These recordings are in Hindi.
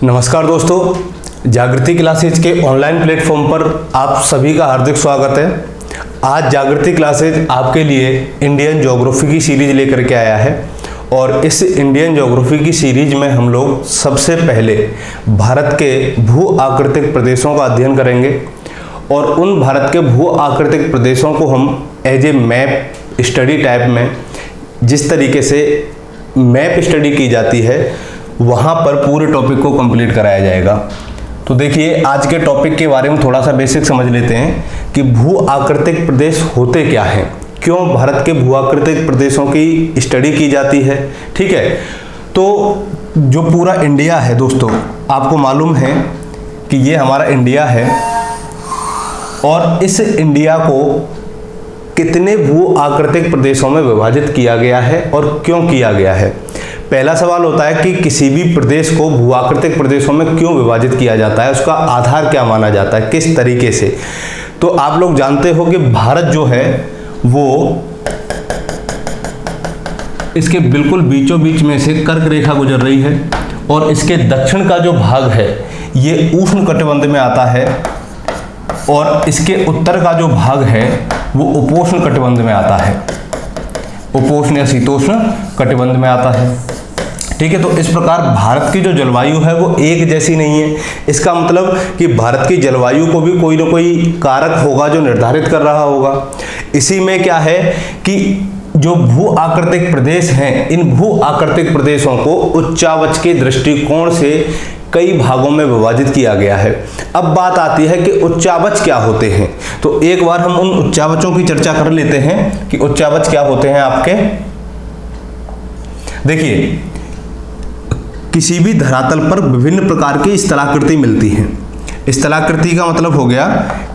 नमस्कार दोस्तों, जागृति क्लासेज के ऑनलाइन प्लेटफॉर्म पर आप सभी का हार्दिक स्वागत है। आज जागृति क्लासेज आपके लिए इंडियन ज्योग्राफी की सीरीज लेकर के आया है और इस इंडियन ज्योग्राफी की सीरीज में हम लोग सबसे पहले भारत के भू आकृतिक प्रदेशों का अध्ययन करेंगे और उन भारत के भू आकृतिक प्रदेशों को हम as a map study type में, जिस तरीके से मैप स्टडी की जाती है, वहाँ पर पूरे टॉपिक को कंप्लीट कराया जाएगा। तो देखिए, आज के टॉपिक के बारे में थोड़ा सा बेसिक समझ लेते हैं कि भू आकृतिक प्रदेश होते क्या हैं, क्यों भारत के भू आकृतिक प्रदेशों की स्टडी की जाती है। ठीक है, तो जो पूरा इंडिया है दोस्तों, आपको मालूम है कि ये हमारा इंडिया है और इस इंडिया को कितने भू आकृतिक प्रदेशों में विभाजित किया गया है और क्यों किया गया है। पहला सवाल होता है कि किसी भी प्रदेश को भू आकृतिक प्रदेशों में क्यों विभाजित किया जाता है, उसका आधार क्या माना जाता है, किस तरीके से। तो आप लोग जानते हो कि भारत जो है वो इसके बिल्कुल बीचों बीच में से कर्क रेखा गुजर रही है और इसके दक्षिण का जो भाग है ये उष्ण कटिबंध में आता है और इसके उत्तर का जो भाग है वो उपोष्ण कटिबंध में आता है, उपोष्ण या शीतोष्ण कटिबंध में आता है। ठीक है, तो इस प्रकार भारत की जो जलवायु है वो एक जैसी नहीं है। इसका मतलब कि भारत की जलवायु को भी कोई ना कोई कारक होगा जो निर्धारित कर रहा होगा। इसी में क्या है कि जो भू आकृतिक प्रदेश हैं, इन भू आकृतिक प्रदेशों को उच्चावच के दृष्टिकोण से कई भागों में विभाजित किया गया है। अब बात आती है कि उच्चावच क्या होते हैं, तो एक बार हम उन उच्चावचों की चर्चा कर लेते हैं कि उच्चावच क्या होते हैं आपके। देखिए, किसी भी धरातल पर विभिन्न प्रकार की स्थलाकृति मिलती है। स्थलाकृति का मतलब हो गया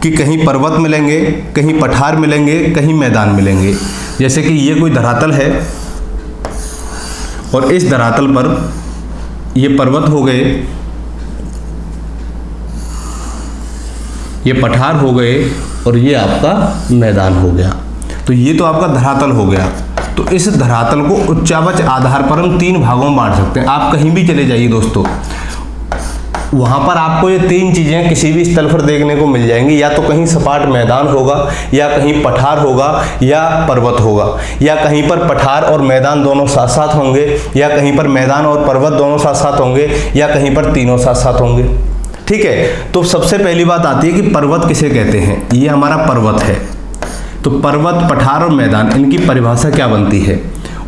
कि कहीं पर्वत मिलेंगे, कहीं पठार मिलेंगे, कहीं मैदान मिलेंगे। जैसे कि ये कोई धरातल है और इस धरातल पर ये पर्वत हो गए, ये पठार हो गए और ये आपका मैदान हो गया। तो ये तो आपका धरातल हो गया। तो इस धरातल को उच्चावच आधार पर हम तीन भागों में बांट सकते हैं। आप कहीं भी चले जाइए दोस्तों, वहाँ पर आपको ये तीन चीज़ें किसी भी स्थल पर देखने को मिल जाएंगी। या तो कहीं सपाट मैदान होगा, या कहीं पठार होगा, या पर्वत होगा, या कहीं पर पठार और मैदान दोनों साथ साथ होंगे, या कहीं पर मैदान और पर्वत दोनों साथ साथ होंगे, या कहीं पर तीनों साथ साथ होंगे। ठीक है, तो सबसे पहली बात आती है कि पर्वत किसे कहते हैं। ये हमारा पर्वत है। तो पर्वत, पठार और मैदान, इनकी परिभाषा क्या बनती है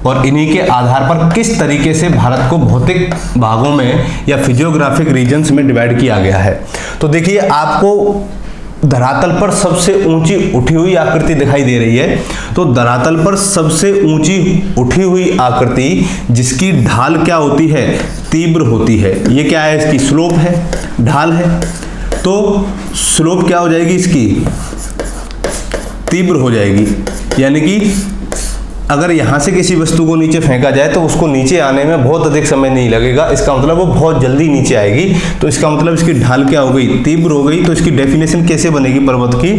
और इन्हीं के आधार पर किस तरीके से भारत को भौतिक भागों में या फिजियोग्राफिक रीजन्स में डिवाइड किया गया है। तो देखिए, आपको धरातल पर सबसे ऊंची उठी हुई आकृति दिखाई दे रही है। तो धरातल पर सबसे ऊंची उठी हुई आकृति जिसकी ढाल क्या होती है, तीव्र होती है। ये क्या है, इसकी स्लोप है, ढाल है। तो स्लोप क्या हो जाएगी, इसकी तीव्र हो जाएगी। यानी कि अगर यहाँ से किसी वस्तु को नीचे फेंका जाए तो उसको नीचे आने में बहुत अधिक समय नहीं लगेगा। इसका मतलब वो बहुत जल्दी नीचे आएगी। तो इसका मतलब इसकी ढाल क्या हो गई, तीव्र हो गई। तो इसकी डेफिनेशन कैसे बनेगी पर्वत की,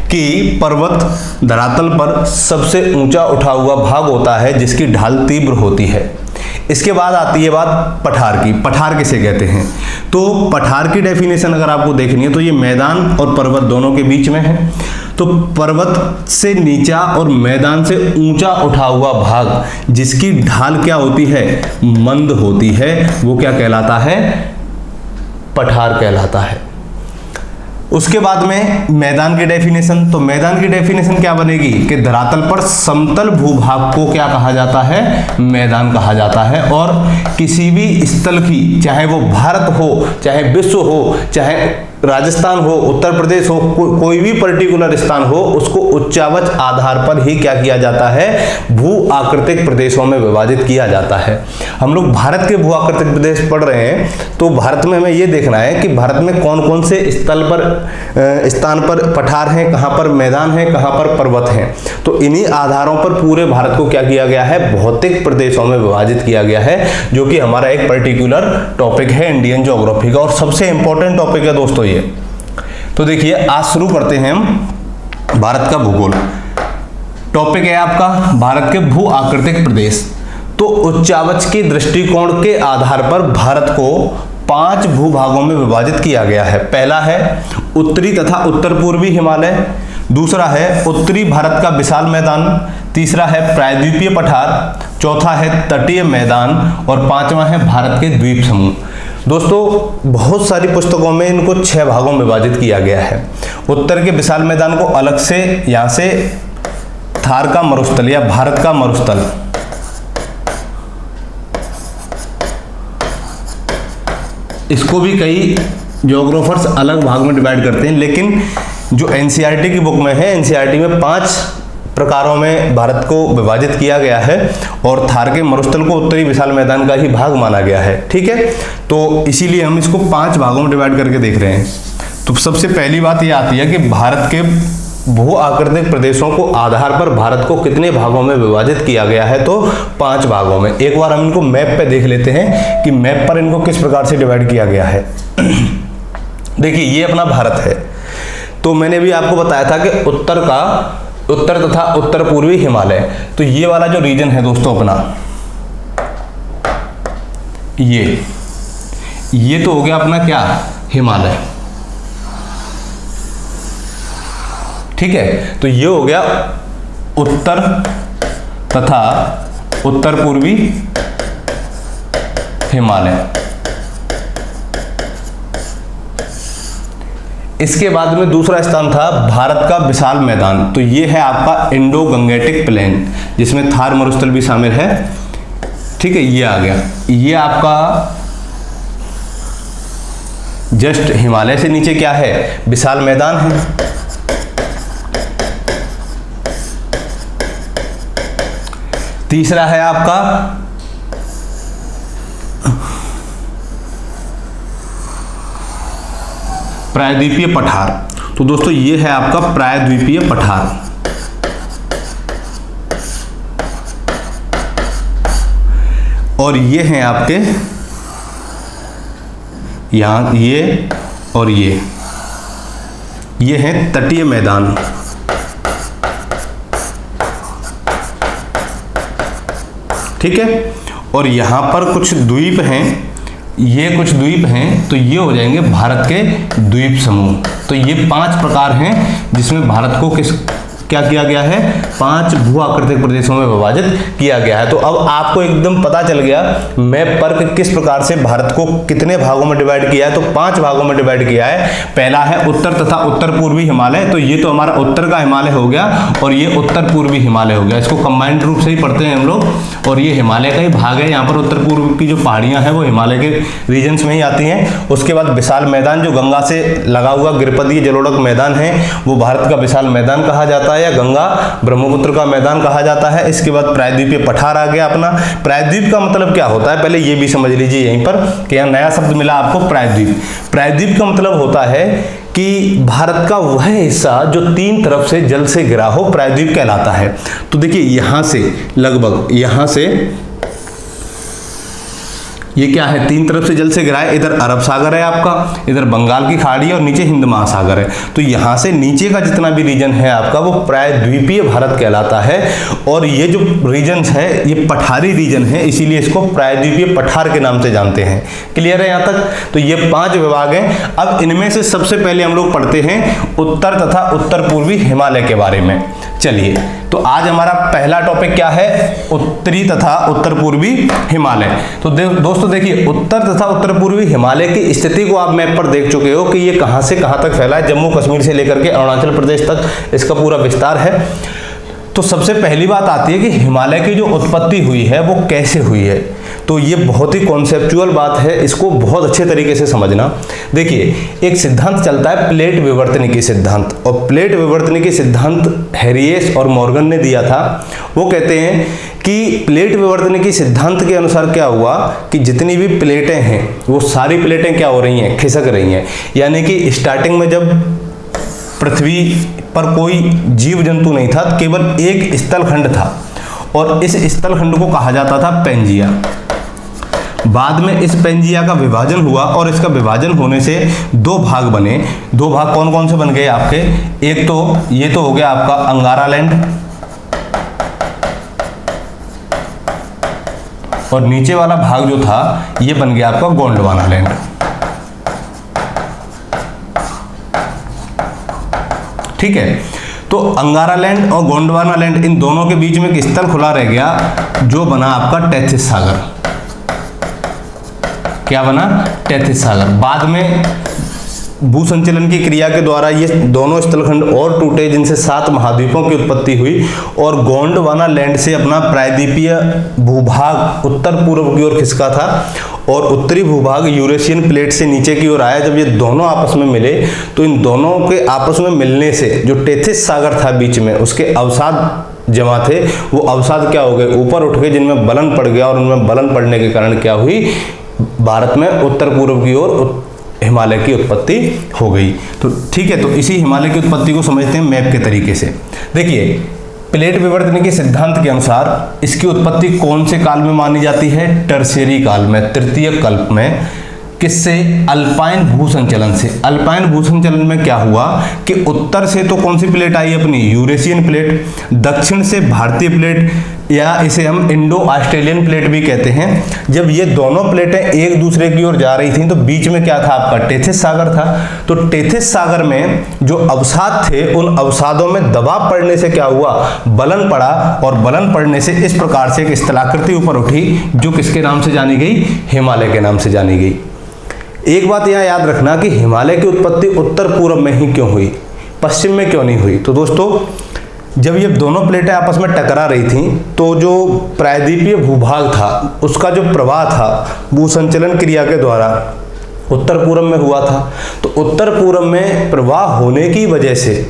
कि पर्वत धरातल पर सबसे ऊंचा उठा हुआ भाग होता है जिसकी ढाल तीव्र होती है। इसके बाद आती है बात पठार की। पठार किसे कहते हैं, तो पठार की डेफिनेशन अगर आपको देखनी है तो ये मैदान और पर्वत दोनों के बीच में है। तो पर्वत से नीचा और मैदान से ऊंचा उठा हुआ भाग जिसकी ढाल क्या होती है, मंद होती है, वो क्या कहलाता है, पठार कहलाता है। उसके बाद में मैदान की डेफिनेशन। तो मैदान की डेफिनेशन क्या बनेगी कि धरातल पर समतल भूभाग को क्या कहा जाता है, मैदान कहा जाता है। और किसी भी स्थल की, चाहे वो भारत हो, चाहे विश्व हो, चाहे राजस्थान हो, उत्तर प्रदेश हो, कोई भी पर्टिकुलर स्थान हो, उसको उच्चावच आधार पर ही क्या किया जाता है, भू आकृतिक प्रदेशों में विभाजित किया जाता है। हम लोग भारत के भू आकृतिक प्रदेश पढ़ रहे हैं, तो भारत में हमें ये देखना है कि भारत में कौन कौन से स्थान पर पठार हैं, कहाँ पर मैदान है, कहाँ पर पर्वत हैं। तो इन्हीं आधारों पर पूरे भारत को क्या किया गया है, भौतिक प्रदेशों में विभाजित किया गया है, जो कि हमारा एक पर्टिकुलर टॉपिक है इंडियन ज्योग्राफी का और सबसे इंपॉर्टेंट टॉपिक है दोस्तों ये। तो देखिए, आज शुरू करते हैं हम भारत का भूगोल। टॉपिक है आपका भारत के भू आकृतिक प्रदेश। तो उच्चावच के दृष्टिकोण के आधार पर भारत को 5 भूभागों में विभाजित किया गया है। पहला है उत्तरी तथा उत्तर पूर्वी हिमालय, दूसरा है उत्तरी भारत का विशाल मैदान, तीसरा है प्रायद्वीपीय पठार, चौथा है तटीय मैदान और पांचवा है भारत के द्वीप समूह। दोस्तों बहुत सारी पुस्तकों में इनको 6 भागों में विभाजित किया गया है। उत्तर के विशाल मैदान को अलग से, यहां से थार का मरुस्थल या भारत का मरुस्थल, इसको भी कई ज्योग्राफर्स अलग भाग में डिवाइड करते हैं, लेकिन जो एनसीईआरटी की बुक में है, एनसीईआरटी में 5 प्रकारों में भारत को विभाजित किया गया है और थार के मरुस्थल को उत्तरी विशाल मैदान का ही भाग माना गया है। ठीक है, तो इसीलिए हम इसको 5 भागों में डिवाइड करके देख रहे हैं। तो सबसे पहली बात यह आती है कि भारत के भू आकृतिक प्रदेशों को आधार पर भारत को कितने भागों में विभाजित किया गया है, तो 5 भागों में। एक बार हम इनको मैप पे देख लेते हैं कि मैप पर इनको किस प्रकार से डिवाइड किया गया है। देखिए ये अपना भारत है, तो मैंने भी आपको बताया था कि उत्तर तथा उत्तर पूर्वी हिमालय, तो ये वाला जो रीजन है दोस्तों अपना, ये तो हो गया अपना क्या, हिमालय। ठीक है, तो ये हो गया उत्तर तथा उत्तर पूर्वी हिमालय। इसके बाद में दूसरा स्थान था भारत का विशाल मैदान, तो ये है आपका इंडो गंगेटिक प्लेन, जिसमें थार मरुस्थल भी शामिल है। ठीक है, ये आ गया, ये आपका जस्ट हिमालय से नीचे क्या है, विशाल मैदान है। तीसरा है आपका प्रायद्वीपीय पठार, तो दोस्तों ये है आपका प्रायद्वीपीय पठार। और ये हैं आपके यहां ये और ये हैं तटीय मैदान। ठीक है, और यहां पर कुछ द्वीप हैं, ये कुछ द्वीप हैं, तो ये हो जाएंगे भारत के द्वीप समूह। तो ये 5 प्रकार हैं जिसमें भारत को क्या किया गया है, 5 भू आकृतिक प्रदेशों में विभाजित किया गया है। तो अब आपको एकदम पता चल गया मैप पर किस प्रकार से भारत को कितने भागों में डिवाइड किया है। तो 5 भागों में डिवाइड किया है। पहला है उत्तर तथा उत्तर पूर्वी हिमालय, तो ये तो हमारा उत्तर का हिमालय हो गया और ये उत्तर पूर्वी हिमालय हो गया, इसको कंबाइंड रूप से ही पढ़ते हैं हम लोग। और ये हिमालय का ही भाग है, यहाँ पर उत्तर पूर्व की जो पहाड़ियां हैं वो हिमालय के रीजन्स में ही आती हैं। उसके बाद विशाल मैदान जो गंगा से लगा हुआ गिरिपदीय जलोढ़क मैदान है, वो भारत का विशाल मैदान कहा जाता है या गंगा ब्रह्मपुत्र का मैदान कहा जाता है। इसके बाद प्रायद्वीपीय पठार आ गया अपना। प्रायद्वीप का मतलब क्या होता है, पहले ये भी समझ लीजिए यहीं पर कि यहाँ नया शब्द मिला आपको, प्रायद्वीप। प्रायद्वीप का मतलब होता है कि भारत का वह हिस्सा जो 3 तरफ से जल से घिरा हो, प्रायद्वीप कहलाता है। तो देखिए यहां से लगभग, यहां से ये क्या है, 3 तरफ से जल से घिरा है। इधर अरब सागर है आपका, इधर बंगाल की खाड़ी है और नीचे हिंद महासागर है। तो यहां से नीचे का जितना भी रीजन है आपका वो प्रायद्वीपीय भारत कहलाता है। और ये जो रीजन है ये पठारी रीजन है, इसीलिए इसको प्रायद्वीपीय पठार के नाम से जानते हैं। क्लियर है यहां तक? तो ये 5 विभाग हैं। अब इनमें से सबसे पहले हम लोग पढ़ते हैं उत्तर तथा उत्तर पूर्वी हिमालय के बारे में। चलिए, तो आज हमारा पहला टॉपिक क्या है, उत्तरी तथा उत्तर पूर्वी हिमालय। तो दोस्तों देखिए, उत्तर तथा उत्तर पूर्वी हिमालय की स्थिति को आप मैप पर देख चुके हो कि ये कहां से कहां तक फैला है। जम्मू कश्मीर से लेकर के अरुणाचल प्रदेश तक इसका पूरा विस्तार है। तो सबसे पहली बात आती है कि हिमालय की जो उत्पत्ति हुई है वो कैसे हुई है। तो ये बहुत ही कॉन्सेप्चुअल बात है, इसको बहुत अच्छे तरीके से समझना। देखिए, एक सिद्धांत चलता है प्लेट विवर्तनिकी सिद्धांत, और प्लेट विवर्तनिकी सिद्धांत हैरियस और मॉर्गन ने दिया था। वो कहते हैं कि प्लेट विवर्तनिकी सिद्धांत के अनुसार क्या हुआ कि जितनी भी प्लेटें हैं वो सारी प्लेटें क्या हो रही हैं, खिसक रही हैं। यानी कि स्टार्टिंग में जब पृथ्वी पर कोई जीव जंतु नहीं था, केवल एक स्थलखंड था और इस स्थलखंड को कहा जाता था पेंजिया। बाद में इस पेंजिया का विभाजन हुआ और इसका विभाजन होने से 2 भाग बने। 2 भाग कौन कौन से बन गए आपके, एक तो ये तो हो गया आपका अंगारा लैंड, और नीचे वाला भाग जो था ये बन गया आपका गोंडवाना लैंड। ठीक है। तो अंगारा लैंड और गोंडवाना लैंड, इन दोनों के बीच में एक स्थल खुला रह गया जो बना आपका टेथिस सागर। क्या बना? टेथिस सागर। बाद में भूसंचलन की क्रिया के द्वारा ये दोनों स्थलखंड और टूटे, जिनसे 7 महाद्वीपों की उत्पत्ति हुई, और गोंडवाना लैंड से अपना प्रायद्वीपीय भूभाग उत्तर पूर्व की ओर खिसका था और उत्तरी भूभाग यूरेशियन प्लेट से नीचे की ओर आया। जब ये दोनों आपस में मिले तो इन दोनों के आपस में मिलने से जो टेथिस सागर था बीच में, उसके अवसाद जमा थे, वो अवसाद क्या हो गए? ऊपर उठ गए, जिनमें बलन पड़ गया, और उनमें बलन पड़ने के कारण क्या हुई? भारत में उत्तर पूर्व की ओर हिमालय की उत्पत्ति हो गई। तो ठीक है, तो इसी हिमालय की उत्पत्ति को समझते हैं मैप के तरीके से। देखिए, प्लेट विवर्तन के सिद्धांत के अनुसार इसकी उत्पत्ति कौन से काल में मानी जाती है? टर्शियरी काल में, तृतीय कल्प में। किससे? अल्पाइन भूसंचलन से। अल्पाइन भूसंचलन में क्या हुआ कि उत्तर से तो कौन सी प्लेट आई अपनी? Eurasian plate. दक्षिण से भारतीय प्लेट, या इसे हम इंडो ऑस्ट्रेलियन प्लेट भी कहते हैं। जब ये दोनों प्लेटें एक दूसरे की ओर जा रही थी तो बीच में क्या था आपका? टेथिस सागर था। तो टेथिस सागर में जो अवसाद थे, उन अवसादों में दबाव पड़ने से क्या हुआ? बलन पड़ा, और बलन पड़ने से इस प्रकार से एक स्थलाकृति ऊपर उठी जो किसके नाम से जानी गई? हिमालय के नाम से जानी गई। एक बात यह याद रखना कि हिमालय की उत्पत्ति उत्तर पूर्व में ही क्यों हुई, पश्चिम में क्यों नहीं हुई? तो दोस्तों, जब ये दोनों प्लेटें आपस में टकरा रही थीं तो जो प्रायद्वीपीय भूभाग था उसका जो प्रवाह था भूसंचलन क्रिया के द्वारा उत्तर पूर्व में हुआ था। तो उत्तर पूर्व में प्रवाह होने की वजह से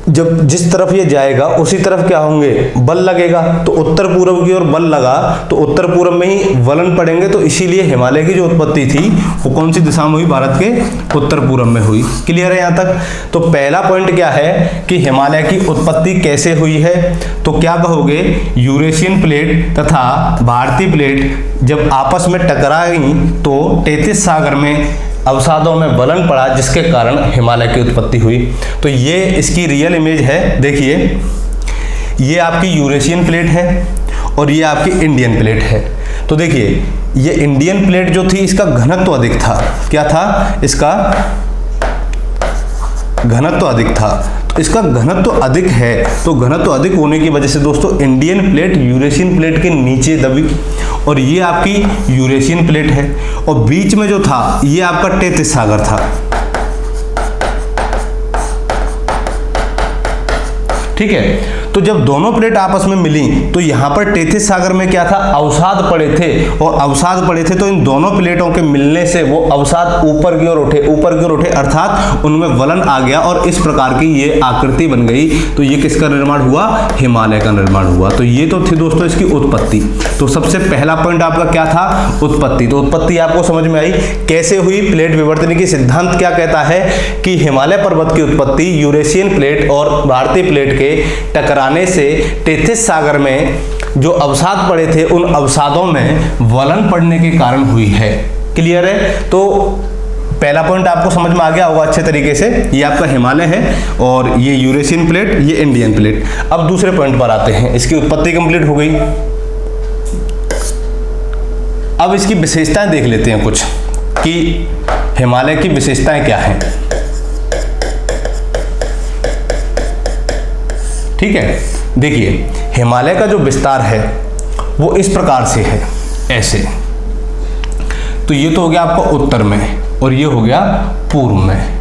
जब जिस तरफ ये जाएगा उसी तरफ क्या होंगे? बल लगेगा। तो उत्तर पूर्व की ओर बल लगा तो उत्तर पूर्व में ही वलन पड़ेंगे। तो इसीलिए हिमालय की जो उत्पत्ति थी वो कौन सी दिशा में हुई? भारत के उत्तर पूर्व में हुई। क्लियर है यहाँ तक? तो पहला पॉइंट क्या है कि हिमालय की उत्पत्ति कैसे हुई है? तो क्या कहोगे? यूरेशियन प्लेट तथा भारतीय प्लेट जब आपस में टकराई तो टेथिस सागर में अवसादों में बलन पड़ा, जिसके कारण हिमालय की उत्पत्ति हुई। तो ये इसकी रियल इमेज है। देखिए, ये आपकी यूरेशियन प्लेट है और ये आपकी इंडियन प्लेट है। तो देखिए, ये इंडियन प्लेट जो थी इसका घनत्व अधिक था। क्या था? इसका घनत्व अधिक था। तो इसका घनत्व अधिक है, तो घनत्व अधिक होने की वजह से दोस्तों इंडियन प्लेट यूरेशियन प्लेट के नीचे दबी, और ये आपकी यूरेशियन प्लेट है, और बीच में जो था ये आपका टेथिस सागर था। ठीक है। तो जब दोनों प्लेट आपस में मिली तो यहां पर टेथिस सागर में क्या था? अवसाद पड़े थे, और अवसाद पड़े थे तो इन दोनों प्लेटों के मिलने से वो अवसाद ऊपर की ओर उठे, अर्थात उनमें वलन आ गया और इस प्रकार की ये आकृति बन गई। तो ये किसका निर्माण हुआ? हिमालय का निर्माण हुआ। तो ये तो थी दोस्तों इसकी उत्पत्ति। तो सबसे पहला पॉइंट आपका क्या था? उत्पत्ति। तो उत्पत्ति आपको समझ में आई कैसे हुई? प्लेट विवर्तन की सिद्धांत क्या कहता है कि हिमालय पर्वत की उत्पत्ति यूरेशियन प्लेट और भारतीय प्लेट के टकराने से टेथिस सागर में जो अवसाद पड़े थे उन अवसादों में वलन पड़ने के कारण हुई है। क्लियर है? तो पहला पॉइंट आपको समझ में आ गया होगा अच्छे तरीके से। ये आपका हिमालय है और ये यूरेशियन प्लेट, ये इंडियन प्लेट। अब दूसरे पॉइंट पर आते हैं। इसकी उत्पत्ति कंप्लीट हो गई। अब इसकी विशेषताएं देख लेते हैं कुछ कि हिमालय की विशेषताएं क्या हैं। ठीक है, देखिए हिमालय का जो विस्तार है वो इस प्रकार से है, ऐसे। तो ये तो हो गया आपका उत्तर में और ये हो गया पूर्व में।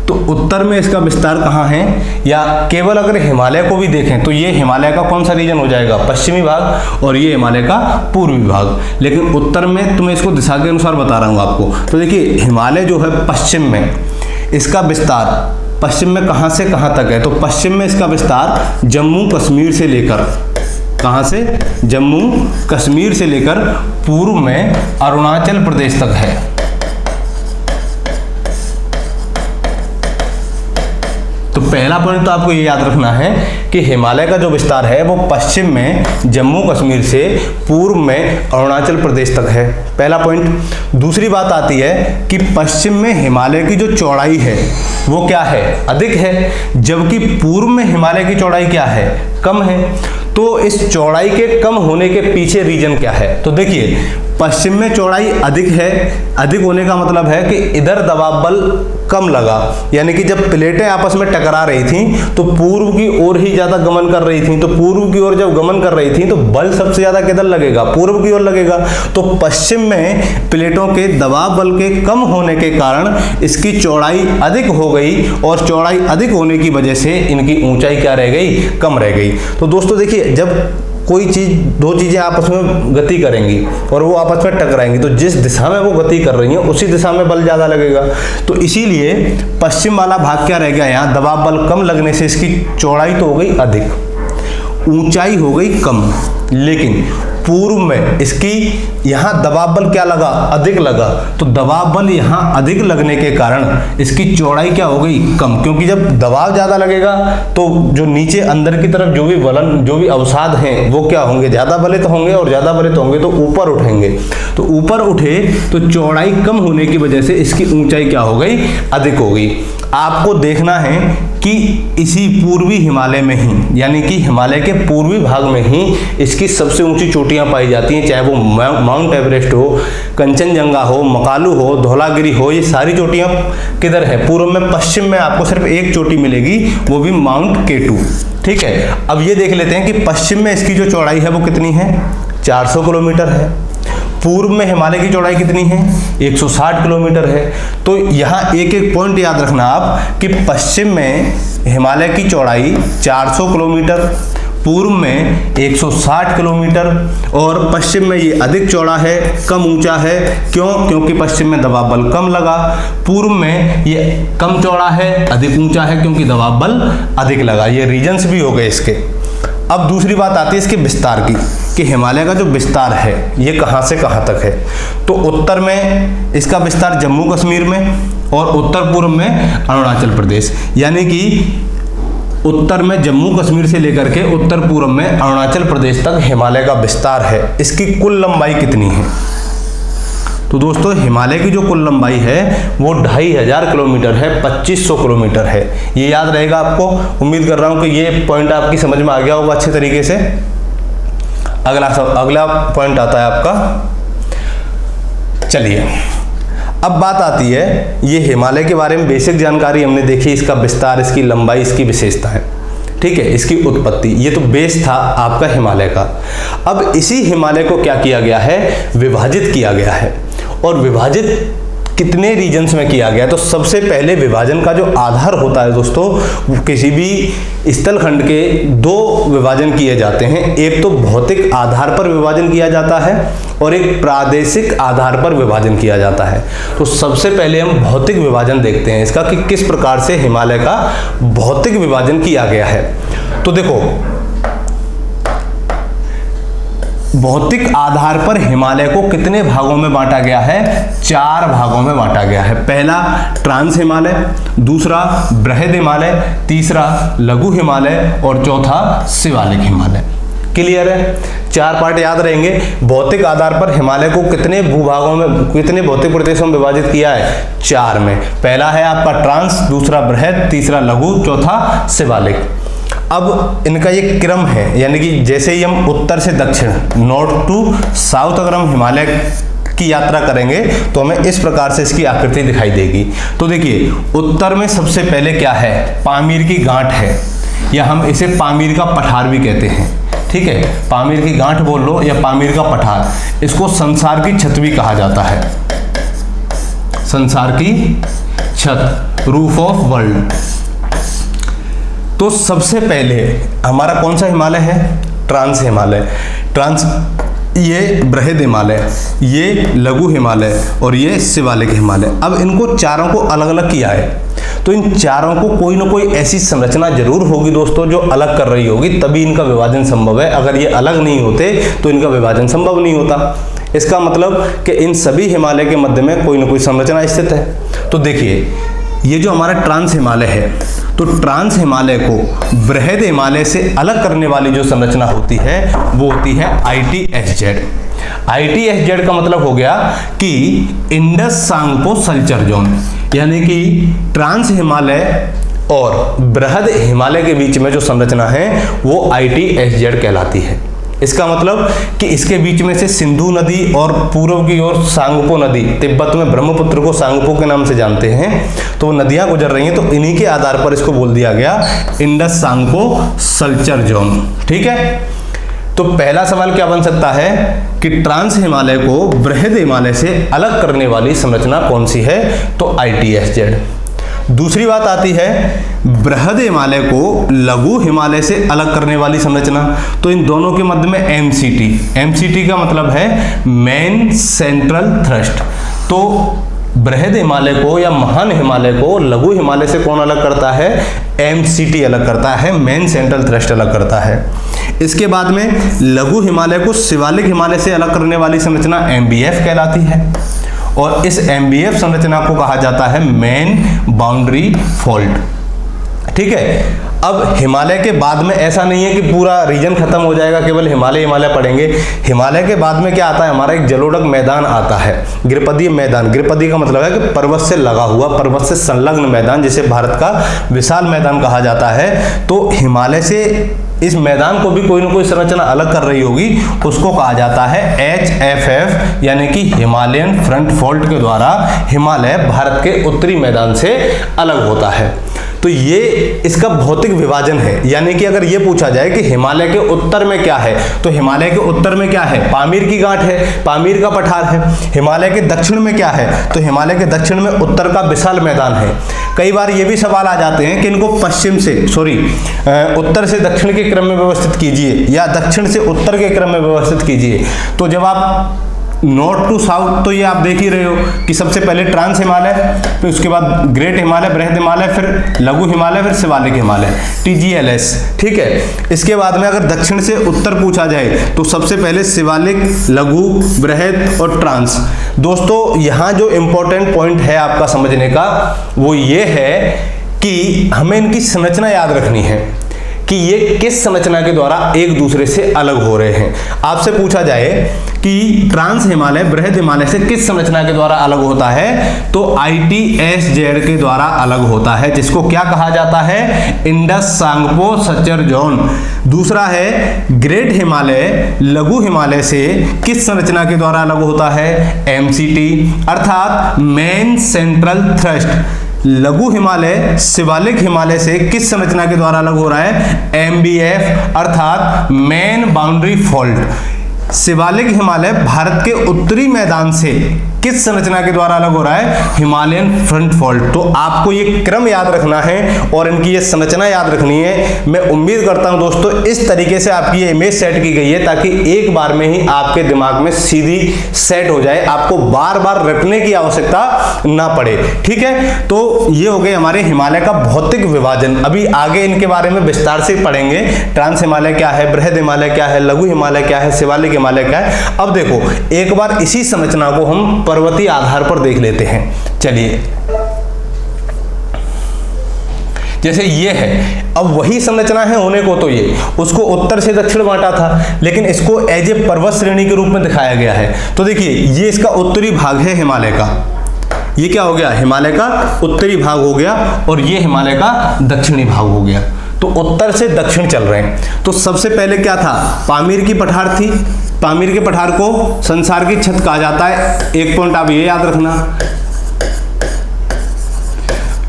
तो उत्तर में इसका विस्तार कहाँ है, या केवल अगर हिमालय को भी देखें तो ये हिमालय का कौन सा रीजन हो जाएगा? पश्चिमी भाग, और ये हिमालय का पूर्वी भाग। लेकिन उत्तर में तो मैं इसको दिशा के अनुसार बता रहा हूँ आपको। तो देखिए हिमालय जो है पश्चिम में, इसका विस्तार पश्चिम में कहाँ से कहाँ तक है? तो पश्चिम में इसका विस्तार जम्मू कश्मीर से लेकर, कहाँ से? जम्मू कश्मीर से लेकर पूर्व में अरुणाचल प्रदेश तक है। तो पहला पॉइंट तो आपको ये याद रखना है कि हिमालय का जो विस्तार है वो पश्चिम में जम्मू कश्मीर से पूर्व में अरुणाचल प्रदेश तक है। पहला पॉइंट। दूसरी बात आती है कि पश्चिम में हिमालय की जो चौड़ाई है वो क्या है? अधिक है, जबकि पूर्व में हिमालय की चौड़ाई क्या है? कम है। तो इस चौड़ाई के कम होने के पीछे रीजन क्या है? तो देखिए पश्चिम में चौड़ाई अधिक है, अधिक होने का मतलब है कि इधर दबाव बल कम लगा, यानी कि जब प्लेटें आपस में टकरा रही थी तो पूर्व की ओर ही ज्यादा गमन कर रही थी, तो पूर्व की ओर जब गमन कर रही थी तो बल सबसे ज्यादा किधर लगेगा, पूर्व की ओर लगेगा। तो पश्चिम में प्लेटों के दबाव बल के कम होने के कारण इसकी चौड़ाई अधिक हो गई, और चौड़ाई अधिक होने की वजह से इनकी ऊंचाई क्या रह गई, कम रह गई। तो दोस्तों देखिए, जब कोई चीज, दो चीजें आपस में गति करेंगी और वो आपस में टकराएंगी, तो जिस दिशा में वो गति कर रही हैं उसी दिशा में बल ज्यादा लगेगा। तो इसीलिए पश्चिम वाला भाग क्या रह गया, यहाँ दबाव बल कम लगने से इसकी चौड़ाई तो हो गई अधिक, ऊंचाई हो गई कम। लेकिन पूर्व में इसकी यहाँ दबाव बल क्या लगा, अधिक लगा, तो दबाव बल यहाँ अधिक लगने के कारण इसकी चौड़ाई क्या हो गई, कम। क्योंकि जब दबाव ज्यादा लगेगा तो जो नीचे अंदर की तरफ जो भी बलन, जो भी अवसाद हैं वो क्या होंगे, ज्यादा बलित होंगे, और ज्यादा बलित होंगे तो ऊपर उठेंगे। तो ऊपर उठे तो चौड़ाई कम होने की वजह से इसकी ऊंचाई क्या हो गई, अधिक हो गई। आपको देखना है कि इसी पूर्वी हिमालय में ही, यानी कि हिमालय के पूर्वी भाग में ही इसकी सबसे ऊंची चोटियां पाई जाती हैं, चाहे वो माउंट एवरेस्ट हो, कंचनजंगा हो, मकालू हो, धौलागिरी हो, ये सारी चोटियां किधर है, पूर्व में। पश्चिम में आपको सिर्फ एक चोटी मिलेगी, वो भी माउंट K2, ठीक है। अब ये देख लेते हैं कि पश्चिम में इसकी जो चौड़ाई है वो कितनी है, 400 किलोमीटर है। पूर्व में हिमालय की चौड़ाई कितनी है, 160 किलोमीटर है। तो यहाँ एक एक पॉइंट याद रखना आप कि पश्चिम में हिमालय की चौड़ाई 400 किलोमीटर, पूर्व में 160 किलोमीटर, और पश्चिम में ये अधिक चौड़ा है, कम ऊंचा है। क्यों? क्योंकि पश्चिम में दबाव बल कम लगा, पूर्व में ये कम चौड़ा है, अधिक ऊंचा है क्योंकि दबाव बल अधिक लगा। ये रीजन्स भी हो गए इसके। अब दूसरी बात आती है इसके विस्तार की, कि हिमालय का जो विस्तार है ये कहाँ से कहाँ तक है। तो उत्तर में इसका विस्तार जम्मू कश्मीर में, और उत्तर पूर्व में अरुणाचल प्रदेश, यानी कि उत्तर में जम्मू कश्मीर से लेकर के उत्तर पूर्व में अरुणाचल प्रदेश तक हिमालय का विस्तार है। इसकी कुल लंबाई कितनी है, तो दोस्तों हिमालय की जो कुल लंबाई है वो 2500 किलोमीटर है, 2500 किलोमीटर है। ये याद रहेगा आपको। उम्मीद कर रहा हूं कि ये पॉइंट आपकी समझ में आ गया होगा अच्छे तरीके से। अगला पॉइंट आता है आपका, चलिए अब बात आती है, ये हिमालय के बारे में बेसिक जानकारी हमने देखी, इसका विस्तार, इसकी लंबाई, इसकी विशेषताएं, ठीक है, इसकी उत्पत्ति, ये तो बेस था आपका हिमालय का। अब इसी हिमालय को क्या किया गया है, विभाजित किया गया है। और विभाजित कितने रीजन्स में किया गया, तो सबसे पहले विभाजन का जो आधार होता है दोस्तों, किसी भी स्थलखंड के दो विभाजन किए जाते हैं। एक तो भौतिक आधार पर विभाजन किया जाता है और एक प्रादेशिक आधार पर विभाजन किया जाता है। तो सबसे पहले हम भौतिक विभाजन देखते हैं इसका, कि किस प्रकार से हिमालय का भौतिक विभाजन किया गया है। तो देखो, भौतिक आधार पर हिमालय को कितने भागों में बांटा गया है, 4 भागों में बांटा गया है। पहला ट्रांस हिमालय, दूसरा बृहद हिमालय, तीसरा लघु हिमालय, और चौथा शिवालिक हिमालय। क्लियर है? 4 पार्ट याद रहेंगे। भौतिक आधार पर हिमालय को कितने भूभागों में, कितने भौतिक प्रदेशों में विभाजित किया है, 4 में। पहला है आपका ट्रांस, दूसरा बृहद, तीसरा लघु, चौथा शिवालिक। अब इनका ये क्रम है, यानी कि जैसे ही हम उत्तर से दक्षिण, नॉर्थ टू साउथ अगर हम हिमालय की यात्रा करेंगे तो हमें इस प्रकार से इसकी आकृति दिखाई देगी। तो देखिए, उत्तर में सबसे पहले क्या है, पामीर की गांठ है, या हम इसे पामीर का पठार भी कहते हैं, ठीक है। पामीर की गांठ बोल लो या पामीर का पठार। इसको संसार की छत भी कहा जाता है, संसार की छत, रूफ ऑफ वर्ल्ड। तो सबसे पहले हमारा कौन सा हिमालय है, ट्रांस हिमालय। ट्रांस, ये बृहद हिमालय, ये लघु हिमालय और ये शिवालिक हिमालय। अब इनको चारों को अलग अलग किया है, तो इन चारों को कोई ना कोई ऐसी संरचना जरूर होगी दोस्तों जो अलग कर रही होगी, तभी इनका विभाजन संभव है। अगर ये अलग नहीं होते तो इनका विभाजन संभव नहीं होता। इसका मतलब कि इन सभी हिमालय के मध्य में कोई ना कोई संरचना स्थित है। तो देखिए, ये जो हमारा ट्रांस हिमालय है, तो ट्रांस हिमालय को बृहद हिमालय से अलग करने वाली जो संरचना होती है वो होती है ITSZ। ITSZ का मतलब हो गया कि इंडस सांगपो सल्चर जोन, यानी कि ट्रांस हिमालय और बृहद हिमालय के बीच में जो संरचना है वो ITSZ कहलाती है। इसका मतलब कि इसके बीच में से सिंधु नदी और पूर्व की ओर सांगपो नदी, तिब्बत में ब्रह्मपुत्र को सांगपो के नाम से जानते हैं, तो वो नदियां गुजर रही हैं, तो इन्हीं के आधार पर इसको बोल दिया गया इंडस सांगपो सल्चर जोन। ठीक है, तो पहला सवाल क्या बन सकता है कि ट्रांस हिमालय को बृहद हिमालय से अलग करने वाली संरचना कौन सी है, तो ITSZ। दूसरी बात आती है बृहद हिमालय को लघु हिमालय से अलग करने वाली संरचना, तो इन दोनों के मध्य में MCT का मतलब है मेन सेंट्रल थ्रस्ट। तो बृहद हिमालय को या महान हिमालय को लघु हिमालय से कौन अलग करता है, MCT अलग करता है, मेन सेंट्रल थ्रस्ट अलग करता है। इसके बाद में लघु हिमालय को शिवालिक हिमालय से अलग करने वाली संरचना MBF कहलाती है, और इस MBF संरचना को कहा जाता है मेन बाउंड्री फॉल्ट। ठीक है, अब हिमालय के बाद में ऐसा नहीं है कि पूरा रीजन खत्म हो जाएगा, केवल हिमालय पढ़ेंगे। हिमालय के बाद में क्या आता है, हमारा एक जलोढ़ मैदान आता है, गिरिपदीय मैदान। गिरिपदीय का मतलब है कि पर्वत से लगा हुआ, पर्वत से संलग्न मैदान, जिसे भारत का विशाल मैदान कहा जाता है। तो हिमालय से इस मैदान को भी कोई ना कोई संरचना अलग कर रही होगी, उसको कहा जाता है HFF, यानी कि हिमालयन फ्रंट फॉल्ट के द्वारा हिमालय भारत के उत्तरी मैदान से अलग होता है। तो ये इसका भौतिक विभाजन है, यानी कि अगर ये पूछा जाए कि हिमालय के उत्तर में क्या है, तो हिमालय के उत्तर में क्या है, पामीर की गांठ है, पामीर का पठार है। हिमालय के दक्षिण में क्या है, तो हिमालय के दक्षिण में उत्तर का विशाल मैदान है। कई बार ये भी सवाल आ जाते हैं कि इनको उत्तर से दक्षिण के क्रम में व्यवस्थित कीजिए या दक्षिण से उत्तर के क्रम में व्यवस्थित कीजिए। तो जब आप नॉर्थ टू साउथ, तो ये आप देख ही रहे हो कि सबसे पहले ट्रांस हिमालय, फिर उसके बाद ग्रेट हिमालय, बृहद हिमालय, फिर लघु हिमालय, फिर शिवालिक हिमालय, TGLS। ठीक है, इसके बाद में अगर दक्षिण से उत्तर पूछा जाए तो सबसे पहले शिवालिक, लघु, बृहद और ट्रांस। दोस्तों यहाँ जो इंपॉर्टेंट पॉइंट है आपका समझने का वो ये है कि हमें इनकी संरचना याद रखनी है कि ये किस संरचना के द्वारा एक दूसरे से अलग हो रहे हैं। आपसे पूछा जाए कि ट्रांस हिमालय बृहद हिमालय से किस संरचना के द्वारा अलग होता है, तो ITSZ के द्वारा अलग होता है, जिसको क्या कहा जाता है, इंडस सांगपो सल्चर जोन। दूसरा है ग्रेट हिमालय लघु हिमालय से किस संरचना के द्वारा अलग होता है, MCT अर्थात मेन सेंट्रल थ्रस्ट। लघु हिमालय शिवालिक हिमालय से किस संरचना के द्वारा अलग हो रहा है, MBF अर्थात main boundary fault. Shivalik Himalaya Bharat के उत्तरी मैदान से किस संरचना के द्वारा अलग हो रहा है, हिमालयन फ्रंट फॉल्ट। तो आपको ये क्रम याद रखना है और इनकी ये संरचना याद रखनी है। मैं उम्मीद करता हूं दोस्तों इस तरीके से आपकी ये इमेज सेट की गई है ताकि एक बार में ही आपके दिमाग में सीधी सेट हो जाए, आपको बार बार रटने की आवश्यकता ना पड़े। ठीक है, तो ये हो गए हमारे हिमालय का भौतिक विभाजन। अभी आगे इनके बारे में विस्तार से पढ़ेंगे, ट्रांस हिमालय क्या है, बृहद हिमालय क्या है, लघु हिमालय क्या है, शिवालिक हिमालय क्या है। अब देखो एक बार इसी संरचना को हम पर्वतीय आधार पर देख लेते हैं। चलिए, जैसे ये है, अब वही संरचना है होने को, तो ये उसको उत्तर से दक्षिण बांटा था, लेकिन इसको एज ए पर्वत श्रेणी के रूप में दिखाया गया है। तो देखिए ये इसका उत्तरी भाग है हिमालय का, ये क्या हो गया, हिमालय का उत्तरी भाग हो गया, और ये हिमालय का दक्षिणी भाग हो गया। तो उत्तर से दक्षिण चल रहे हैं। तो सबसे पहले क्या था, पामीर की पठार थी। पामीर के पठार को संसार की छत कहा जाता है, एक पॉइंट आप ये याद रखना।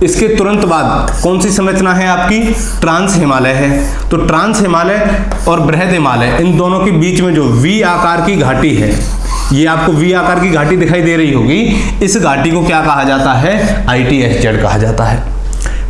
इसके तुरंत बाद कौन सी संरचना है आपकी, ट्रांस हिमालय है। तो ट्रांस हिमालय और बृहद हिमालय, इन दोनों के बीच में जो V आकार की घाटी है, ये आपको V आकार की घाटी दिखाई दे रही होगी, इस घाटी को क्या कहा जाता है, ITSZ कहा जाता है।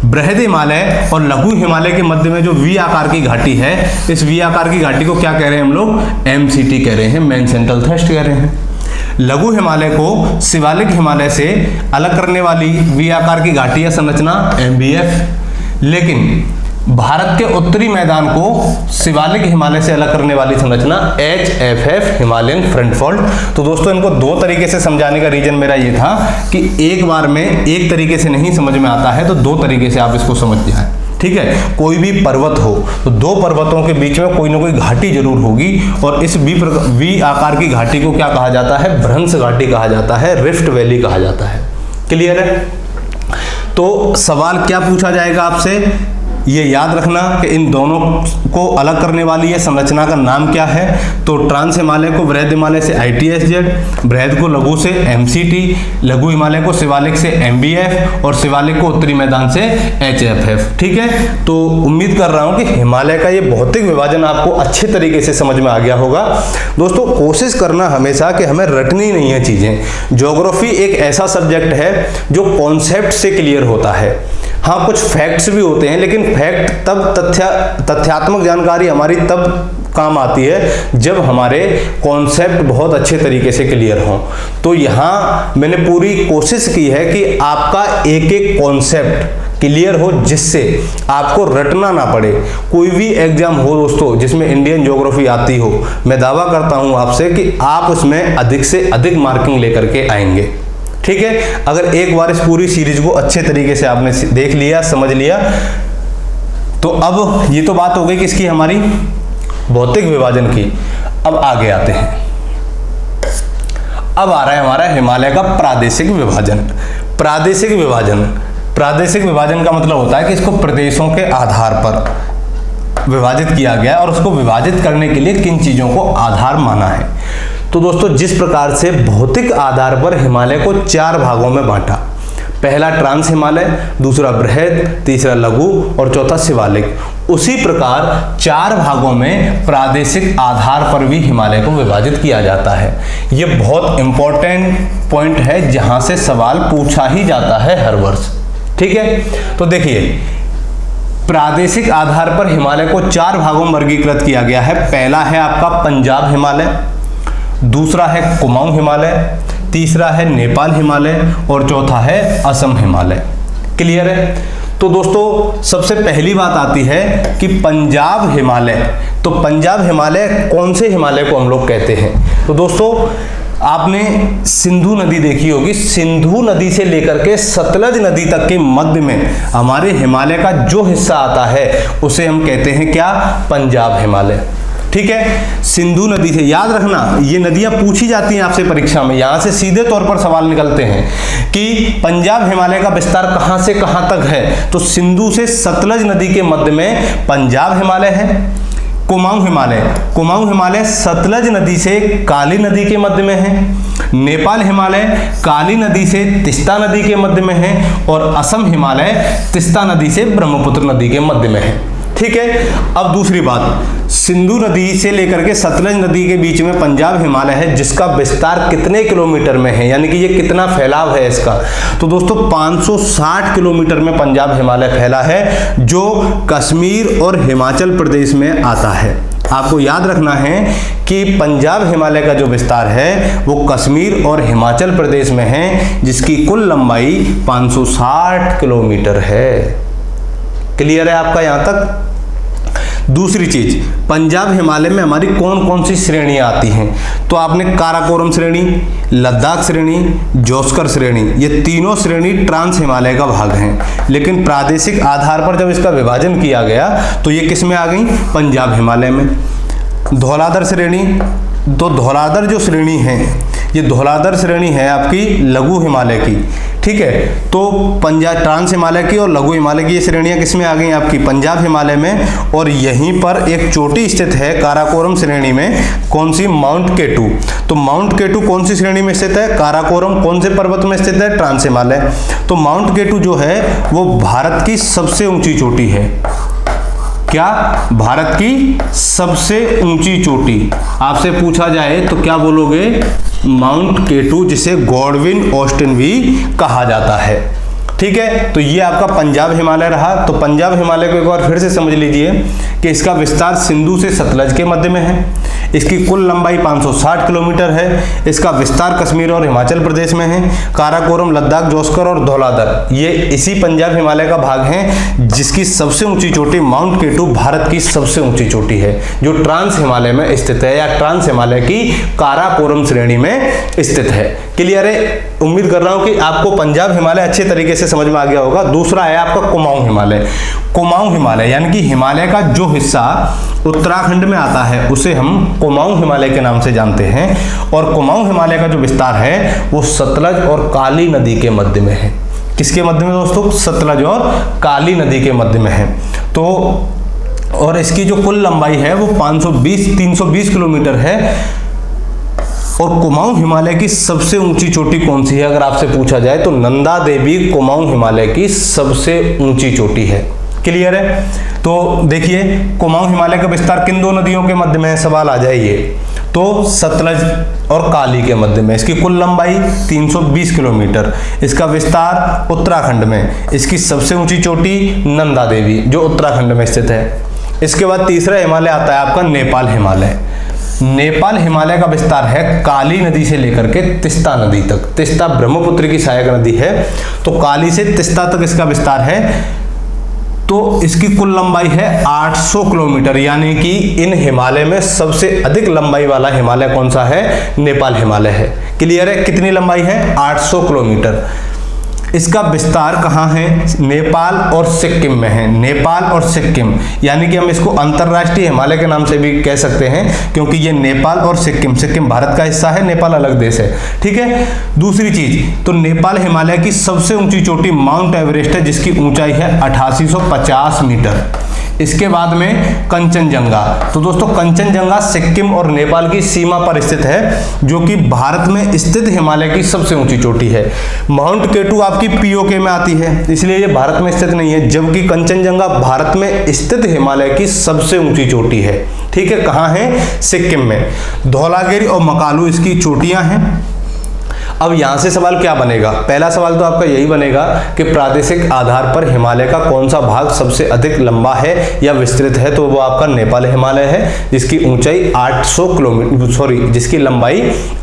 बृहद हिमालय और लघु हिमालय के मध्य में जो V आकार की घाटी है, इस V आकार की घाटी को क्या कह रहे हैं हम लोग, MCT कह रहे हैं, मेन सेंट्रल थ्रस्ट कह रहे हैं। लघु हिमालय को शिवालिक हिमालय से अलग करने वाली V आकार की घाटी या संरचना MBF, लेकिन भारत के उत्तरी मैदान को शिवालिक हिमालय से अलग करने वाली संरचना HFF, हिमालयन फ्रंट फॉल्ट। तो दोस्तों इनको दो तरीके से समझाने का रीजन मेरा ये था कि एक बार में एक तरीके से नहीं समझ में आता है, तो दो तरीके से आप इसको समझ जाएं। ठीक है, कोई भी पर्वत हो तो दो पर्वतों के बीच में कोई ना कोई घाटी जरूर होगी, और इस V आकार की घाटी को क्या कहा जाता है, भ्रंश घाटी कहा जाता है, रिफ्ट वैली कहा जाता है। क्लियर है? तो सवाल क्या पूछा जाएगा आपसे ये याद रखना कि इन दोनों को अलग करने वाली है संरचना का नाम क्या है। तो ट्रांस हिमालय को वृहद हिमालय से ITSZ, वृहद को लघु से MCT, लघु हिमालय को शिवालिक से MBF और शिवालिक को उत्तरी मैदान से HFF। ठीक है, तो उम्मीद कर रहा हूं कि हिमालय का ये भौतिक विभाजन आपको अच्छे तरीके से समझ में आ गया होगा। दोस्तों कोशिश करना हमेशा कि हमें रटनी नहीं है चीजें। ज्योग्राफी एक ऐसा सब्जेक्ट है जो कॉन्सेप्ट से क्लियर होता है। हाँ, कुछ फैक्ट्स भी होते हैं, लेकिन फैक्ट तब तथ्यात्मक जानकारी हमारी तब काम आती है जब हमारे कॉन्सेप्ट बहुत अच्छे तरीके से क्लियर हों। तो यहाँ मैंने पूरी कोशिश की है कि आपका एक एक कॉन्सेप्ट क्लियर हो, जिससे आपको रटना ना पड़े। कोई भी एग्जाम हो दोस्तों जिसमें इंडियन ज्योग्राफी आती हो, मैं दावा करता हूं आपसे कि आप उसमें अधिक से अधिक मार्किंग लेकर के आएंगे। ठीक है, अगर एक बार इस पूरी सीरीज को अच्छे तरीके से आपने देख लिया, समझ लिया, तो अब ये तो बात हो गई किसकी, हमारी भौतिक विभाजन की। अब आगे आते हैं। अब आ रहा है हमारा हिमालय का प्रादेशिक विभाजन। प्रादेशिक विभाजन, प्रादेशिक विभाजन का मतलब होता है कि इसको प्रदेशों के आधार पर विभाजित किया गया है और उसको विभाजित करने के लिए किन चीजों को आधार माना है। तो दोस्तों जिस प्रकार से भौतिक आधार पर हिमालय को 4 भागों में बांटा, पहला ट्रांस हिमालय, दूसरा बृहद, तीसरा लघु और चौथा शिवालिक, उसी प्रकार 4 भागों में प्रादेशिक आधार पर भी हिमालय को विभाजित किया जाता है। यह बहुत इंपॉर्टेंट पॉइंट है जहां से सवाल पूछा ही जाता है हर वर्ष। ठीक है, तो देखिए प्रादेशिक आधार पर हिमालय को 4 भागों में वर्गीकृत किया गया है। पहला है आपका पंजाब हिमालय, दूसरा है कुमाऊं हिमालय, तीसरा है नेपाल हिमालय और चौथा है असम हिमालय। क्लियर है? तो दोस्तों सबसे पहली बात आती है कि पंजाब हिमालय। तो पंजाब हिमालय कौन से हिमालय को हम लोग कहते हैं? तो दोस्तों आपने सिंधु नदी देखी होगी, सिंधु नदी से लेकर के सतलज नदी तक के मध्य में हमारे हिमालय का जो हिस्सा आता है उसे हम कहते हैं क्या? पंजाब हिमालय। ठीक है, सिंधु नदी से, याद रखना ये नदियां पूछी जाती हैं आपसे परीक्षा में, यहां से सीधे तौर पर सवाल निकलते हैं कि पंजाब हिमालय का विस्तार कहां से कहां तक है। तो सिंधु से सतलज नदी के मध्य में पंजाब हिमालय है। कुमाऊं हिमालय, कुमाऊं हिमालय सतलज नदी से काली नदी के मध्य में है। नेपाल हिमालय काली नदी से तीस्ता नदी के मध्य में है और असम हिमालय तीस्ता नदी से ब्रह्मपुत्र नदी के मध्य में है। ठीक है, अब दूसरी बात, सिंधु नदी से लेकर के सतलज नदी के बीच में पंजाब हिमालय है, जिसका विस्तार कितने किलोमीटर में है, यानी कि ये कितना फैलाव है इसका। तो दोस्तों 560 किलोमीटर में पंजाब हिमालय फैला है, जो कश्मीर और हिमाचल प्रदेश में आता है। आपको याद रखना है कि पंजाब हिमालय का जो विस्तार है वो कश्मीर और हिमाचल प्रदेश में है, जिसकी कुल लंबाई 560 किलोमीटर है। क्लियर है आपका यहां तक? दूसरी चीज, पंजाब हिमालय में हमारी कौन कौन सी श्रेणियां आती हैं? तो आपने काराकोरम श्रेणी, लद्दाख श्रेणी, जोस्कर श्रेणी, ये तीनों श्रेणी ट्रांस हिमालय का भाग हैं। लेकिन प्रादेशिक आधार पर जब इसका विभाजन किया गया तो ये किस में आ गई? पंजाब हिमालय में। धौलाधर श्रेणी, तो धौलाधर जो श्रेणी है, ये धौलाधर श्रेणी है आपकी लघु हिमालय की। ठीक है, तो पंजाब ट्रांस हिमालय की और लघु हिमालय की ये श्रेणियां किसमें आ गई आपकी? पंजाब हिमालय में। और यहीं पर एक चोटी स्थित है काराकोरम श्रेणी में, कौन सी? माउंट केटू। तो माउंट केटू कौन सी श्रेणी में स्थित है? काराकोरम कौन से पर्वत में स्थित है? ट्रांस हिमालय। तो माउंट केटू जो है वो भारत की सबसे ऊंची चोटी है। क्या? भारत की सबसे ऊंची चोटी। आपसे पूछा जाए तो क्या बोलोगे? माउंट केटू, जिसे गॉडविन ऑस्टिन भी कहा जाता है। ठीक है, तो ये आपका पंजाब हिमालय रहा। तो पंजाब हिमालय को एक बार फिर से समझ लीजिए कि इसका विस्तार सिंधु से सतलज के मध्य में है, इसकी कुल लंबाई 560 किलोमीटर है, इसका विस्तार कश्मीर और हिमाचल प्रदेश में है। काराकोरम, लद्दाख, जोस्कर और धौलाधर ये इसी पंजाब हिमालय का भाग हैं, जिसकी सबसे ऊंची चोटी माउंट केटू भारत की सबसे ऊंची चोटी है, जो ट्रांस हिमालय में स्थित है, या ट्रांस हिमालय की काराकोरम श्रेणी में स्थित है। क्लियर है? उम्मीद कर रहा हूं कि आपको पंजाब हिमालय अच्छे तरीके से समझ में आ गया होगा। दूसरा है आपका कुमाऊं हिमालय। कुमाऊं हिमालय यानी कि हिमालय का जो हिस्सा उत्तराखंड में आता है उसे हम कुमाऊं हिमालय के नाम से जानते हैं। और कुमाऊं हिमालय का जो विस्तार है वो सतलज और काली नदी के मध्य में है। किसके मध्य में दोस्तों? सतलज और काली नदी के मध्य में है। तो और इसकी जो कुल लंबाई है वो 320 किलोमीटर है। और कुमाऊं हिमालय की सबसे ऊंची चोटी कौन सी है अगर आपसे पूछा जाए तो नंदा देवी कुमाऊं हिमालय की सबसे ऊंची चोटी है। क्लियर है? तो देखिए कुमाऊं हिमालय का विस्तार किन दो नदियों के मध्य में है, सवाल आ जाए ये, तो सतलज और काली के मध्य में। इसकी कुल लंबाई 320 किलोमीटर, इसका विस्तार उत्तराखंड में, इसकी सबसे ऊंची चोटी नंदा देवी जो उत्तराखंड में स्थित है। इसके बाद तीसरा हिमालय आता है आपका नेपाल हिमालय। नेपाल हिमालय का विस्तार है काली नदी से लेकर के तिस्ता नदी तक। तिस्ता ब्रह्मपुत्र की सहायक नदी है, तो काली से तिस्ता तक इसका विस्तार है। तो इसकी कुल लंबाई है 800 किलोमीटर, यानी कि इन हिमालय में सबसे अधिक लंबाई वाला हिमालय कौन सा है? नेपाल हिमालय है। क्लियर है? कितनी लंबाई है? 800 किलोमीटर। इसका विस्तार कहाँ है? नेपाल और सिक्किम में है। नेपाल और सिक्किम, यानी कि हम इसको अंतर्राष्ट्रीय हिमालय के नाम से भी कह सकते हैं, क्योंकि ये नेपाल और सिक्किम भारत का हिस्सा है, नेपाल अलग देश है। ठीक है। दूसरी चीज, तो नेपाल हिमालय की सबसे ऊंची चोटी माउंट एवरेस्ट है, जिसकी ऊंचाई है 8850 मीटर। इसके बाद में कंचनजंगा। तो दोस्तों कंचनजंगा सिक्किम और नेपाल की सीमा पर स्थित है, जो कि भारत में स्थित हिमालय की सबसे ऊंची चोटी है। माउंट केटू आपकी पीओके में आती है, इसलिए ये भारत में स्थित नहीं है, जबकि कंचनजंगा भारत में स्थित हिमालय की सबसे ऊंची चोटी है। ठीक है। कहाँ है? सिक्किम में। धौलागिरी और मकालू इसकी चोटियां हैं। अब यहां से सवाल क्या बनेगा? पहला सवाल तो आपका यही बनेगा कि प्रादेशिक आधार पर हिमालय का कौन सा भाग सबसे अधिक लंबा है या विस्तृत है, तो वो आपका नेपाल हिमालय है, जिसकी ऊंचाई 800 किलोमीटर, जिसकी लंबाई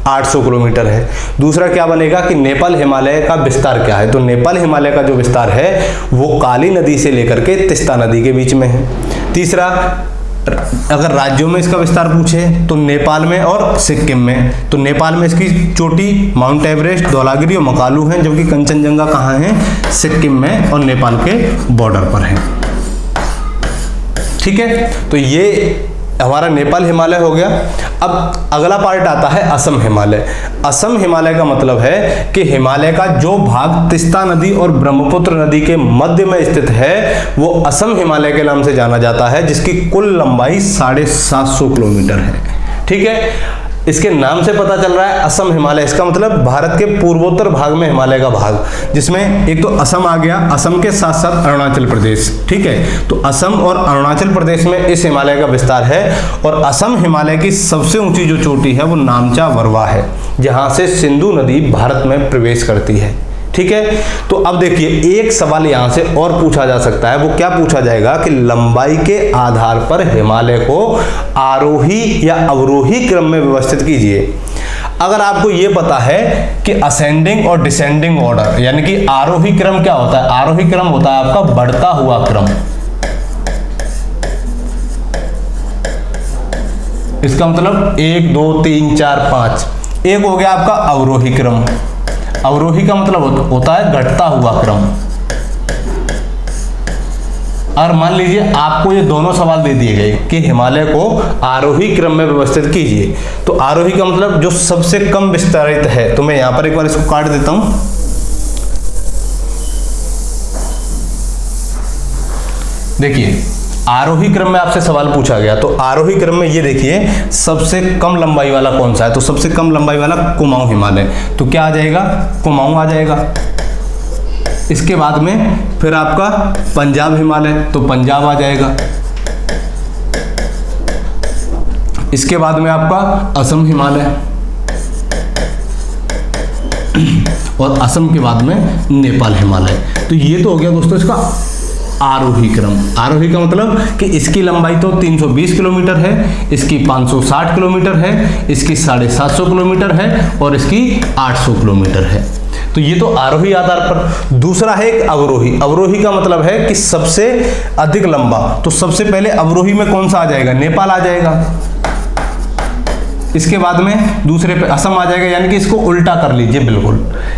800 किलोमीटर है। दूसरा क्या बनेगा कि नेपाल हिमालय का विस्तार क्या है, तो नेपाल हिमालय का जो विस्तार है वो काली नदी से लेकर के तिस्ता नदी के बीच में है। तीसरा, अगर राज्यों में इसका विस्तार पूछे तो नेपाल में और सिक्किम में, तो नेपाल में इसकी चोटी माउंट एवरेस्ट, धौलागिरी और मकालू हैं, जबकि कंचनजंगा कहाँ है? सिक्किम में और नेपाल के बॉर्डर पर है। ठीक है। तो ये हमारा नेपाल हिमालय हो गया। अब अगला पार्ट आता है असम हिमालय। असम हिमालय का मतलब है कि हिमालय का जो भाग तिस्ता नदी और ब्रह्मपुत्र नदी के मध्य में स्थित है वो असम हिमालय के नाम से जाना जाता है, जिसकी कुल लंबाई 750 किलोमीटर है। ठीक है। इसके नाम से पता चल रहा है असम हिमालय, इसका मतलब भारत के पूर्वोत्तर भाग में हिमालय का भाग, जिसमें एक तो असम आ गया, असम के साथ साथ अरुणाचल प्रदेश। ठीक है। तो असम और अरुणाचल प्रदेश में इस हिमालय का विस्तार है। और असम हिमालय की सबसे ऊंची जो चोटी है वो नामचा वरवा है, जहां से सिंधु नदी भारत में प्रवेश करती है। ठीक है। तो अब देखिए एक सवाल यहां से और पूछा जा सकता है, वो क्या पूछा जाएगा कि लंबाई के आधार पर हिमालय को आरोही या अवरोही क्रम में व्यवस्थित कीजिए। अगर आपको यह पता है कि असेंडिंग और डिसेंडिंग ऑर्डर, यानी कि आरोही क्रम क्या होता है? आरोही क्रम होता है आपका बढ़ता हुआ क्रम। इसका मतलब 1 2 3 4 5। एक हो गया आपका अवरोही क्रम। अवरोही का मतलब होता है घटता हुआ क्रम। और मान लीजिए आपको ये दोनों सवाल दे दिए गए कि हिमालय को आरोही क्रम में व्यवस्थित कीजिए, तो आरोही का मतलब जो सबसे कम विस्तारित है। तो मैं यहां पर एक बार इसको काट देता हूं। देखिए आरोही क्रम में आपसे सवाल पूछा गया, तो आरोही क्रम में ये देखिए सबसे कम लंबाई वाला कौन सा है, तो सबसे कम लंबाई वाला कुमाऊं हिमालय। तो क्या आ जाएगा? कुमाऊं आ जाएगा। इसके बाद में फिर आपका पंजाब हिमालय, तो पंजाब आ जाएगा। इसके बाद में आपका असम हिमालय, और असम के बाद में नेपाल हिमालय। तो ये तो हो गया दोस्तों इसका आरोही क्रम। आरोही का मतलब कि इसकी लंबाई तो 320 किलोमीटर है, इसकी 560 किलोमीटर है, इसकी 750 किलोमीटर है और इसकी 800 किलोमीटर है। तो ये तो आरोही आधार पर। दूसरा है एक अवरोही। अवरोही का मतलब है कि सबसे अधिक लंबा। तो सबसे पहले अवरोही में कौन सा आ जाएगा? नेपाल आ जाएगा। इसके बाद में दूसरे पे असम आ जाएगा, यानी कि इसको उल्टा कर लीजिए बिल्कुल,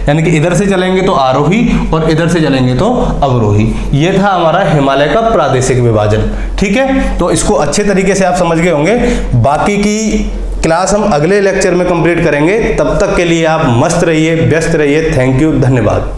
यानी कि इधर से चलेंगे तो आरोही और इधर से चलेंगे तो अवरोही। ये था हमारा हिमालय का प्रादेशिक विभाजन। ठीक है। तो इसको अच्छे तरीके से आप समझ गए होंगे। बाकी की क्लास हम अगले लेक्चर में कंप्लीट करेंगे। तब तक के लिए आप मस्त रहिए, व्यस्त रहिए। थैंक यू, धन्यवाद।